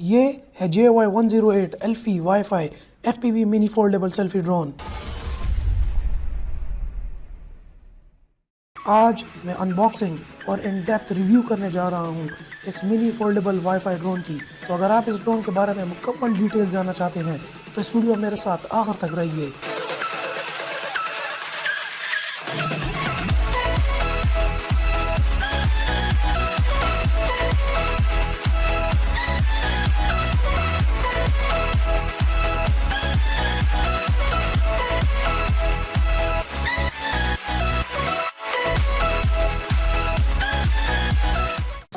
ये है JY108 Elfie wifi FPV mini foldable selfie drone. आज मैं अनबॉक्सिंग और इन डेप्थ रिव्यू करने जा रहा हूँ इस मिनी फोल्डेबल वाईफाई ड्रोन की। तो अगर आप इस ड्रोन के बारे में मुकम्मल डिटेल्स जानना चाहते हैं तो इस वीडियो मेरे साथ आखिर तक रहिए।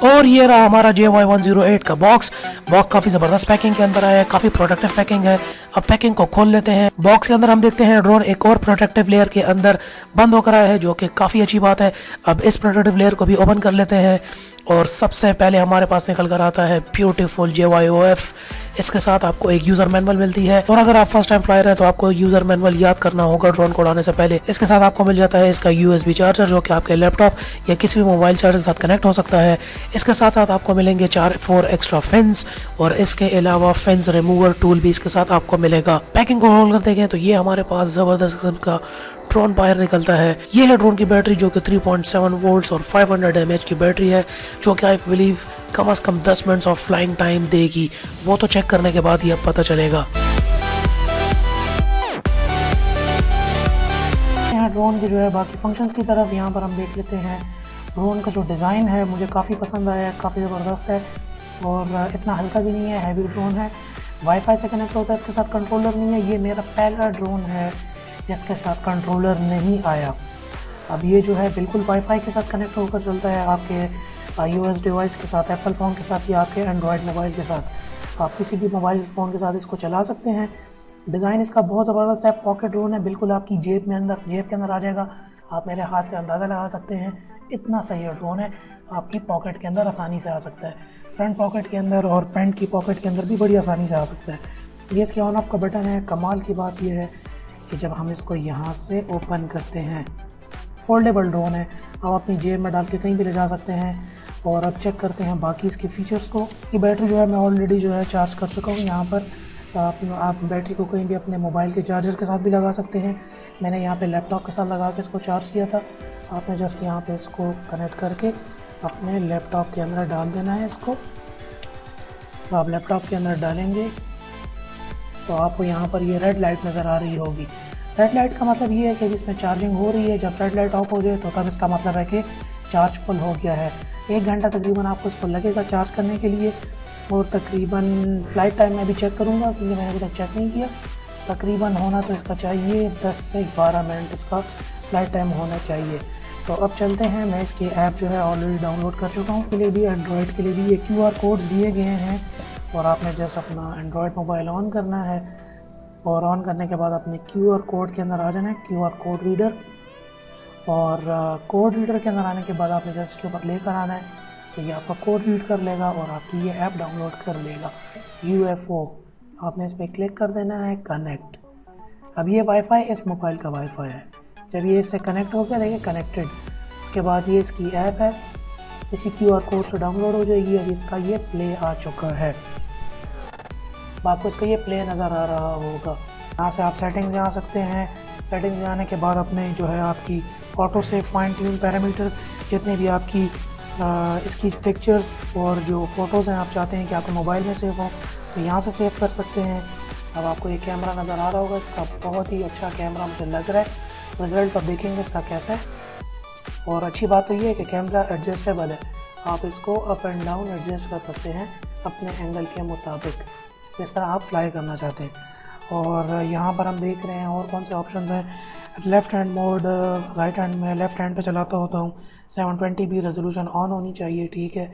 और ये रहा हमारा JY108 का बॉक्स काफ़ी ज़बरदस्त पैकिंग के अंदर आया है, काफ़ी प्रोटेक्टिव पैकिंग है। अब पैकिंग को खोल लेते हैं। बॉक्स के अंदर हम देखते हैं ड्रोन एक और प्रोटेक्टिव लेयर के अंदर बंद होकर आया है, जो कि काफ़ी अच्छी बात है। अब इस प्रोटेक्टिव लेयर को भी ओपन कर लेते हैं और सबसे पहले हमारे पास निकल कर आता है ब्यूटीफुल JYOF। इसके साथ आपको एक यूज़र मैनुअल मिलती है और अगर आप फर्स्ट टाइम फ्लायर है तो आपको यूज़र मैनुअल याद करना होगा ड्रोन को उड़ाने से पहले। इसके साथ आपको मिल जाता है इसका USB चार्जर, जो कि आपके लैपटॉप या किसी भी मोबाइल चार्जर के साथ कनेक्ट हो सकता है। इसके साथ साथ आपको मिलेंगे 4 एक्स्ट्रा फिन्स और इसके अलावा फिन्स रिमूवर टूल भी इसके साथ आपको मिलेगा। पैकिंग को रोल करते हैं तो ये हमारे पास ज़बरदस्त किस्म का ड्रोन बाहर निकलता है। ये है ड्रोन की बैटरी, जो कि 3.7 वोल्ट्स और 500 mAh की बैटरी है, जो कि आई बिलीव कम से कम 10 मिनट्स ऑफ फ्लाइंग टाइम देगी। वो तो चेक करने के बाद ही अब पता चलेगा। यहाँ ड्रोन की जो है बाकी फंक्शंस की तरफ यहाँ पर हम देख लेते हैं। ड्रोन का जो डिज़ाइन है मुझे काफ़ी पसंद आया है, काफ़ी ज़बरदस्त है और इतना हल्का भी नहीं है, हैवी ड्रोन है। वाईफाई से कनेक्ट होता है, इसके साथ कंट्रोलर नहीं है। ये मेरा पहला ड्रोन है जिसके साथ कंट्रोलर नहीं आया। अब ये जो है बिल्कुल वाईफाई के साथ कनेक्ट होकर चलता है, आपके iOS डिवाइस के साथ, एप्पल फ़ोन के साथ या आपके एंड्रॉयड मोबाइल के साथ। आप किसी भी मोबाइल फ़ोन के साथ इसको चला सकते हैं। डिज़ाइन इसका बहुत ज़बरदस्त है। पॉकेट ड्रोन है, बिल्कुल आपकी जेब के अंदर आ जाएगा। आप मेरे हाथ से अंदाज़ा लगा सकते हैं, इतना सही ड्रोन है, आपकी पॉकेट के अंदर आसानी से आ सकता है। फ्रंट पॉकेट के अंदर और पैंट की पॉकेट के अंदर भी बड़ी आसानी से आ सकता है। ये इसके ऑन ऑफ का बटन है। कमाल की बात यह है कि जब हम इसको यहाँ से ओपन करते हैं, फोल्डेबल ड्रोन है, आप अपनी जेब में डाल के कहीं भी ले जा सकते हैं। और अब चेक करते हैं बाकी इसके फ़ीचर्स को। कि बैटरी जो है मैं ऑलरेडी जो है चार्ज कर चुका हूँ। यहाँ पर आप बैटरी को कहीं भी अपने मोबाइल के चार्जर के साथ भी लगा सकते हैं। मैंने यहाँ पे लैपटॉप के साथ लगा के इसको चार्ज किया था। आपने जस्ट यहाँ पे इसको कनेक्ट करके अपने लैपटॉप के अंदर डाल देना है इसको। तो आप लैपटॉप के अंदर डालेंगे तो आपको यहाँ पर ये रेड लाइट नज़र आ रही होगी। रेड लाइट का मतलब ये है कि इसमें चार्जिंग हो रही है। जब रेड लाइट ऑफ हो जाए तो तब इसका मतलब है कि चार्ज फुल हो गया है। 1 घंटा तकरीबन आपको इसको लगेगा चार्ज करने के लिए। और तकरीबन फ़्लाइट टाइम में भी चेक करूँगा क्योंकि मैंने अभी तक चेक नहीं किया। तकरीबन होना तो इसका चाहिए 10 से 12 मिनट इसका फ़्लाइट टाइम होना चाहिए। तो अब चलते हैं। मैं इसकी ऐप जो है ऑलरेडी डाउनलोड कर चुका हूँ। के लिए भी एंड्रॉयड के लिए भी ये QR कोड्स दिए गए हैं और आपने जस्ट अपना एंड्रॉयड मोबाइल ऑन करना है और ऑन करने के बाद अपने QR कोड के अंदर आ जाना है, QR कोड रीडर। और कोड रीडर के अंदर आने के बाद आपने जस्ट इसके ऊपर लेकर आना है तो ये आपका कोड रीड कर लेगा और आपकी ये ऐप डाउनलोड कर लेगा। UFO आपने इस पर क्लिक कर देना है, कनेक्ट। अब ये वाईफाई इस मोबाइल का वाईफाई है। जब ये इससे कनेक्ट हो गया, देखिए कनेक्टेड। इसके बाद ये इसकी ऐप है, इसी QR कोड से डाउनलोड हो जाएगी। अब इसका ये प्ले आ चुका है। आपको इसका ये प्ले नज़र आ रहा होगा। यहाँ से आप सेटिंग्स में आ सकते हैं। सेटिंग्स में आने के बाद अपने जो है आपकी ऑटो से फाइन ट्यून पैरामीटर्स, जितने भी आपकी इसकी पिक्चर्स और जो फ़ोटोज़ हैं आप चाहते हैं कि आपके मोबाइल में सेव हो तो यहाँ से सेव कर सकते हैं। अब आपको ये कैमरा नज़र आ रहा होगा, इसका बहुत ही अच्छा कैमरा मुझे लग रहा है। रिज़ल्ट अब देखेंगे इसका कैसा है। और अच्छी बात तो ये है कि कैमरा एडजस्टेबल है, आप इसको अप एंड डाउन एडजस्ट कर सकते हैं अपने एंगल के मुताबिक, जिस तरह आप फ्लाई करना चाहते हैं। और यहाँ पर हम देख रहे हैं और कौन से ऑप्शंस हैं। Left hand mode, right hand में लेफ़्ट हैंड पे चलाता होता हूँ। 720p रेजोल्यूशन ऑन होनी चाहिए, ठीक है।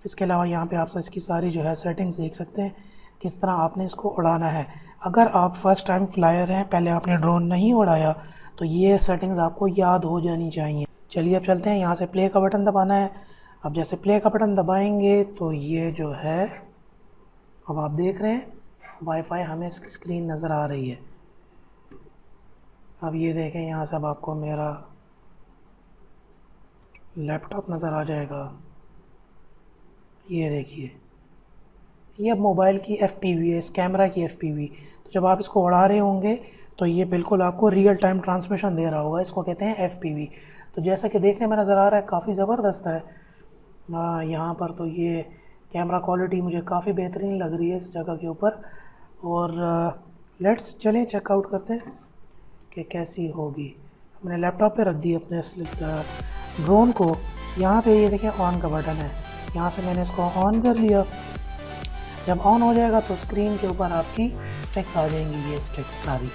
इसके अलावा यहाँ पे आप इसकी सारी जो है सेटिंग्स देख सकते हैं, किस तरह आपने इसको उड़ाना है। अगर आप फर्स्ट टाइम फ्लायर हैं, पहले आपने ड्रोन नहीं उड़ाया, तो ये सेटिंग्स आपको याद हो जानी चाहिए। चलिए अब चलते हैं। यहाँ से प्ले का बटन दबाना है। अब जैसे प्ले का बटन दबाएंगे तो ये जो है, अब आप देख रहे हैं वाईफाई हमें इसकी स्क्रीन नज़र आ रही है। अब ये देखें, यहाँ से अब आपको मेरा लैपटॉप नज़र आ जाएगा। ये देखिए, ये मोबाइल की FPV है, इस कैमरा की FPV। तो जब आप इसको उड़ा रहे होंगे तो ये बिल्कुल आपको रियल टाइम ट्रांसमिशन दे रहा होगा, इसको कहते हैं FPV। तो जैसा कि देखने में नज़र आ रहा है काफ़ी ज़बरदस्त है। यहाँ पर तो ये कैमरा क्वालिटी मुझे काफ़ी बेहतरीन लग रही है इस जगह के ऊपर। और लेट्स चलें चेकआउट करते हैं कि कैसी होगी। मैंने लैपटॉप पे रख दी अपने ड्रोन को। यहाँ पे ये देखें ऑन का बटन है, यहाँ से मैंने इसको ऑन कर लिया। जब ऑन हो जाएगा तो स्क्रीन के ऊपर आपकी स्टिक्स आ जाएंगी, ये स्टिक्स सारी।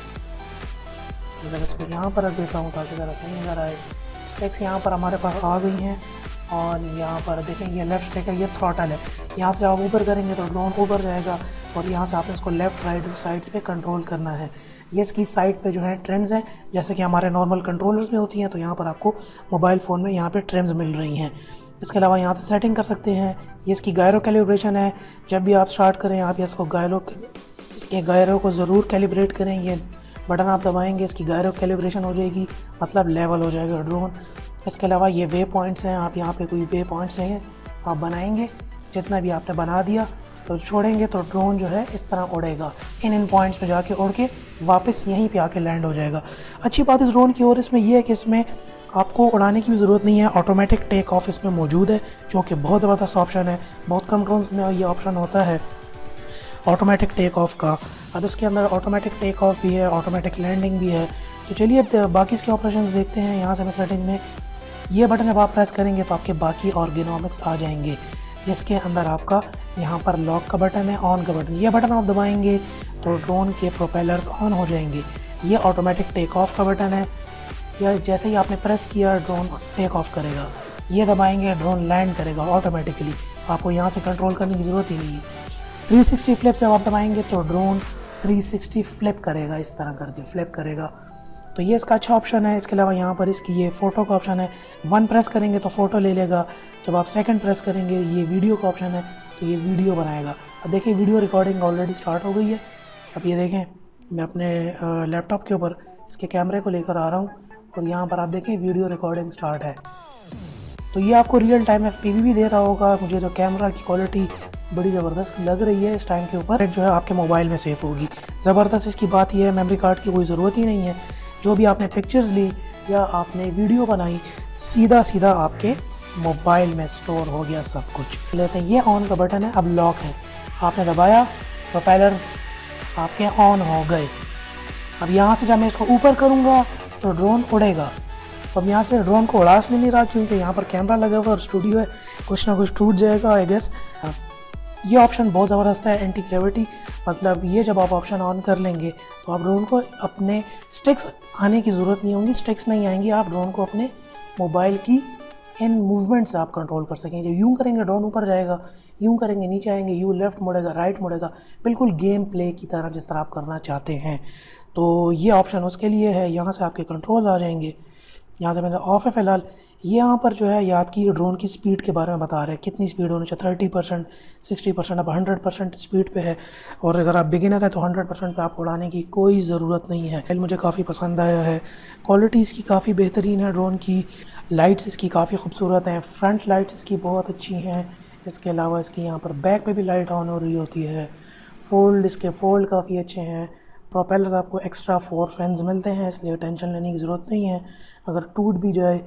अगर इसको यहाँ पर रख देता हूँ ताकि ज़रा सही नज़र आए। स्टिक्स यहाँ पर हमारे पास आ गई हैं। और यहाँ पर देखें ये लेफ़्ट स्टिक है, ये थ्रॉटल है। यहाँ से आप ऊपर करेंगे तो ड्रोन ऊपर जाएगा और यहाँ से आपने इसको लेफ़्ट राइट साइड्स पे कंट्रोल करना है। ये इसकी साइड पे जो है ट्रिम्स हैं, जैसे कि हमारे नॉर्मल कंट्रोलर्स में होती हैं। तो यहाँ पर आपको मोबाइल फ़ोन में यहाँ पे ट्रिम्स मिल रही हैं। इसके अलावा यहाँ से सेटिंग कर सकते हैं। ये इसकी गायरो कैलिब्रेशन है। जब भी आप स्टार्ट करें आप इसको इसके गायरो को ज़रूर कैलिब्रेट करें। ये बटन आप दबाएंगे, इसकी गायरो कैलिब्रेशन हो जाएगी, मतलब लेवल हो जाएगा ड्रोन। इसके अलावा ये वे पॉइंट्स हैं, आप यहाँ पे कोई वे पॉइंट्स हैं आप बनाएंगे, जितना भी आपने बना दिया तो छोड़ेंगे तो ड्रोन जो है इस तरह उड़ेगा। इन पॉइंट्स पे जाके उड़ के वापस यहीं पे आके लैंड हो जाएगा। अच्छी बात इस ड्रोन की और इसमें यह है कि इसमें आपको उड़ाने की भी ज़रूरत नहीं है। ऑटोमेटिक टेक ऑफ इसमें मौजूद है, जो कि बहुत ज़बरदस्त ऑप्शन है। बहुत कम ड्रोन्स में ये ऑप्शन होता है ऑटोमेटिक टेक ऑफ का। अब इसके अंदर ऑटोमेटिक टेक ऑफ भी है, ऑटोमेटिक लैंडिंग भी है। तो चलिए अब बाकी इसके ऑपरेशंस देखते हैं। यहाँ से मैं सेटिंग में ये बटन जब आप प्रेस करेंगे तो आपके बाकी ऑर्गेनोमिक्स आ जाएंगे, जिसके अंदर आपका यहाँ पर लॉक का बटन है, ऑन का बटन। ये बटन आप दबाएंगे तो ड्रोन के प्रोपेलर्स ऑन हो जाएंगे। ये ऑटोमेटिक टेक ऑफ का बटन है, या जैसे ही आपने प्रेस किया ड्रोन टेक ऑफ करेगा। ये दबाएंगे ड्रोन लैंड करेगा ऑटोमेटिकली, आपको यहाँ से कंट्रोल करने की ज़रूरत ही नहीं है। 360 फ्लिप से आप दबाएंगे तो ड्रोन 360 फ्लिप करेगा, इस तरह करके फ्लिप करेगा। तो ये इसका अच्छा ऑप्शन है। इसके अलावा यहाँ पर इसकी ये फ़ोटो का ऑप्शन है। 1 प्रेस करेंगे तो फ़ोटो ले लेगा। जब आप 2nd प्रेस करेंगे ये वीडियो का ऑप्शन है, तो ये वीडियो बनाएगा। अब देखिए वीडियो रिकॉर्डिंग ऑलरेडी स्टार्ट हो गई है। अब ये देखें मैं अपने लैपटॉप के ऊपर इसके कैमरे को लेकर आ रहा हूँ और यहाँ पर आप देखें वीडियो रिकॉर्डिंग स्टार्ट है। तो ये आपको रियल टाइम FPV भी दे रहा होगा। मुझे जो कैमरा की क्वालिटी बड़ी ज़बरदस्त लग रही है इस टाइम के ऊपर, जो है आपके मोबाइल में सेफ़ होगी। ज़बरदस्त इसकी बात यह है मेमोरी कार्ड की कोई ज़रूरत ही नहीं है। जो भी आपने पिक्चर्स ली या आपने वीडियो बनाई, सीधा आपके मोबाइल में स्टोर हो गया सब कुछ। लेते हैं, ये ऑन का बटन है, अब लॉक है, आपने दबाया, प्रोपेलर्स आपके ऑन हो गए। अब यहाँ से जब मैं इसको ऊपर करूँगा तो ड्रोन उड़ेगा। अब यहाँ से ड्रोन को उड़ा इसलिए नहीं रहा क्योंकि यहाँ पर कैमरा लगा हुआ और स्टूडियो है, कुछ ना कुछ टूट जाएगा आई गेस। ये ऑप्शन बहुत ज़बरदस्त है, एंटी ग्रेविटी। मतलब ये जब आप ऑप्शन ऑन कर लेंगे तो आप ड्रोन को अपने स्टिक्स आने की ज़रूरत नहीं होगी, स्टिक्स नहीं आएंगी। आप ड्रोन को अपने मोबाइल की इन मूवमेंट से आप कंट्रोल कर सकेंगे। जब यूँ करेंगे ड्रोन ऊपर जाएगा, यूँ करेंगे नीचे आएंगे, यूँ लेफ़्ट मुड़ेगा, राइट मुड़ेगा, बिल्कुल गेम प्ले की तरह जिस तरह आप करना चाहते हैं। तो ये ऑप्शन उसके लिए है। यहाँ से आपके कंट्रोल्स आ जाएंगे। यहाँ से मैंने ऑफ है फ़िलहाल। ये यहाँ पर जो है ये आपकी ड्रोन की स्पीड के बारे में बता रहे हैं, कितनी स्पीड होनी चाहिए। 30%, 60%, अब 100% स्पीड पे है। और अगर आप बिगिनर है तो 100% पे आप उड़ाने की कोई ज़रूरत नहीं है। मुझे काफ़ी पसंद आया है, क्वालिटी इसकी काफ़ी बेहतरीन है। ड्रोन की लाइट्स इसकी काफ़ी खूबसूरत हैं, फ्रंट लाइट्स इसकी बहुत अच्छी हैं। इसके अलावा इसकी यहाँ पर बैक पे भी लाइट ऑन हो रही होती है। इसके फोल्ड काफ़ी अच्छे हैं। प्रोपेलर्स आपको एक्स्ट्रा 4 फैंस मिलते हैं, इसलिए टेंशन लेने की ज़रूरत नहीं है अगर टूट भी जाए।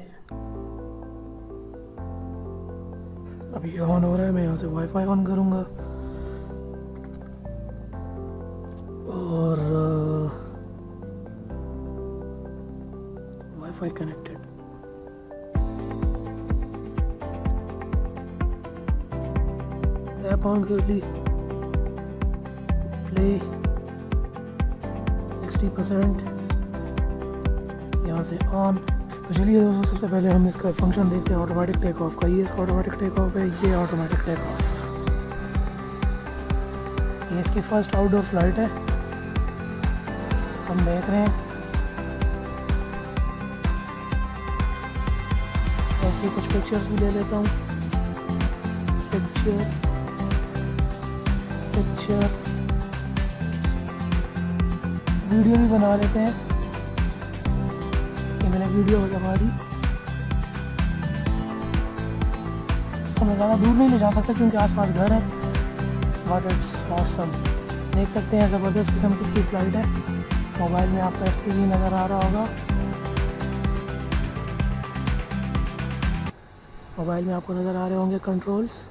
अभी ऑन हो रहा है, मैं यहाँ से वाईफाई ऑन करूँगा और वाईफाई कनेक्टेड। ऐप ऑन कर ली, प्ले 60%, यहाँ से ऑन। तो चलिए दोस्तों सबसे पहले हम इसका फंक्शन देखते हैं ऑटोमेटिक टेक ऑफ का। ये इसका ऑटोमेटिक टेक ऑफ है, ये ऑटोमेटिक टेक ऑफ। ये इसकी फर्स्ट आउटडोर फ्लाइट है, हम देख रहे हैं। और इसकी कुछ पिक्चर्स भी ले लेता हूँ। पिक्चर वीडियो भी बना लेते हैं। ये मैंने वीडियो लगा दी। इसको मैं ज़्यादा दूर नहीं ले जा सकता क्योंकि आसपास घर है। But it's awesome. देख सकते हैं ज़बरदस्त किस्म की इसकी फ़्लाइट है। मोबाइल में आपको FPV नज़र आ रहा होगा। मोबाइल में आपको नज़र आ रहे होंगे कंट्रोल्स।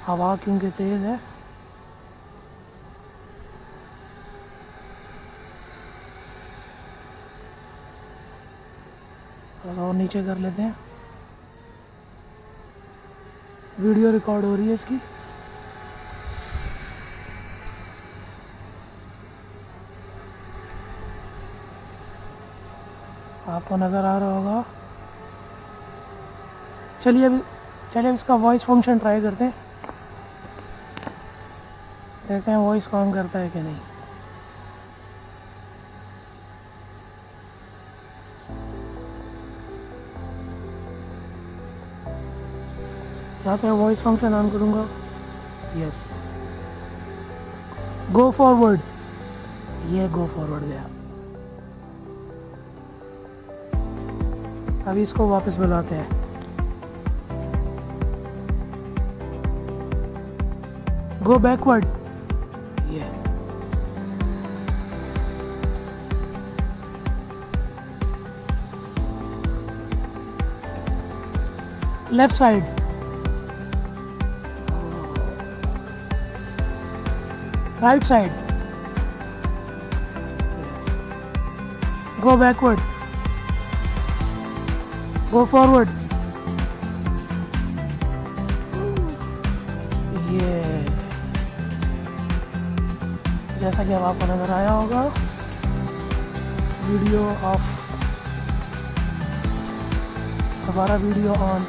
हवा क्योंकि तेज़ है। और नीचे कर लेते हैं। वीडियो रिकॉर्ड हो रही है इसकी। आपको नज़र आ रहा होगा। चलिए अब इसका वॉइस फंक्शन ट्राई करते हैं। देखते हैं वॉइस काम करता है कि नहीं। यहाँ से वॉइस फंक्शन ऑन करूँगा। Yes, go forward. ये गो फॉरवर्ड गया। अभी इसको वापस बुलाते हैं। Go backward. ये left side. Right side. Go backward. Go forward. ये जैसा कि अब आपको नजर आया होगा, वीडियो ऑफ, दोबारा वीडियो ऑन।